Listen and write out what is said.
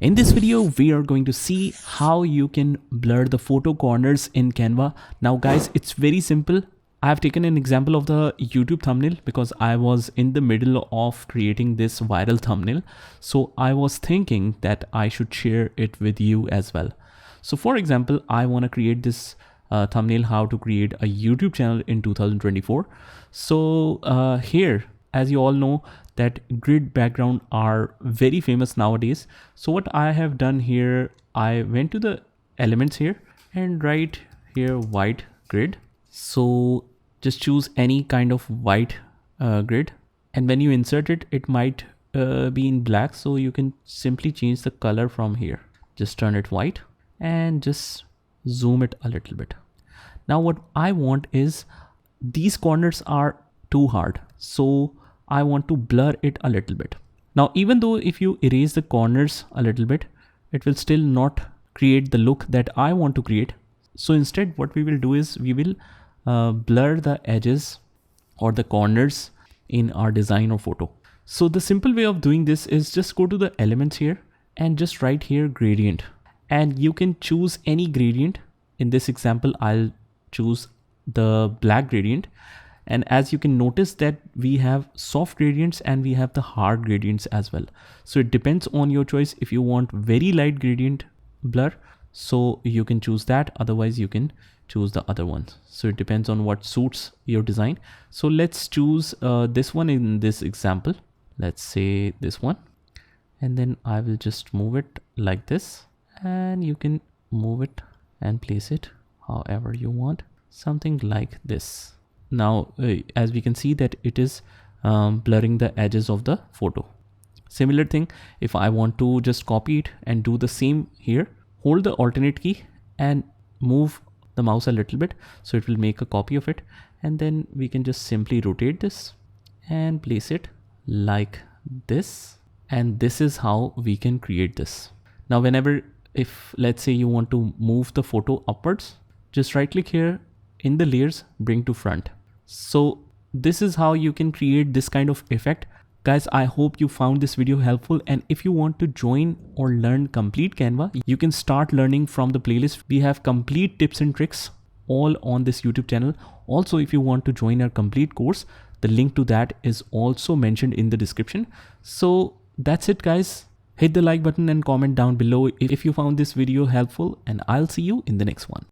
In this video, we are going to see how you can blur the photo corners in Canva. Now guys, it's very simple. I have taken an example of the YouTube thumbnail because I was in the middle of creating this viral thumbnail. So I was thinking that I should share it with you as well. So for example, I want to create this thumbnail, how to create a YouTube channel in 2024. So here, as you all know, that grid background are very famous nowadays. So what I have done here, I went to the elements here and write here white grid. So just choose any kind of white grid, and when you insert it, it might be in black. So you can simply change the color from here. Just turn it white and just zoom it a little bit. Now what I want is these corners are too hard. So I want to blur it a little bit. Now, even though if you erase the corners a little bit, it will still not create the look that I want to create. So instead, what we will do is we will blur the edges or the corners in our design or photo. So the simple way of doing this is just go to the elements here and just write here gradient, and you can choose any gradient. In this example, I'll choose the black gradient. And as you can notice that we have soft gradients and we have the hard gradients as well. So it depends on your choice. If you want very light gradient blur, so you can choose that. Otherwise you can choose the other ones. So it depends on what suits your design. So let's choose this one in this example. Let's say this one. And then I will just move it like this. And you can move it and place it however you want. Something like this. Now, as we can see that it is blurring the edges of the photo. Similar thing, if I want to just copy it and do the same here, hold the alternate key and move the mouse a little bit. So it will make a copy of it. And then we can just simply rotate this and place it like this. And this is how we can create this. Now, if let's say you want to move the photo upwards, just right click here in the layers, bring to front. So this is how you can create this kind of effect. Guys, I hope you found this video helpful. And if you want to join or learn complete Canva, you can start learning from the playlist. We have complete tips and tricks all on this YouTube channel. Also, if you want to join our complete course, the link to that is also mentioned in the description. So that's it, guys. Hit the like button and comment down below if you found this video helpful, and I'll see you in the next one.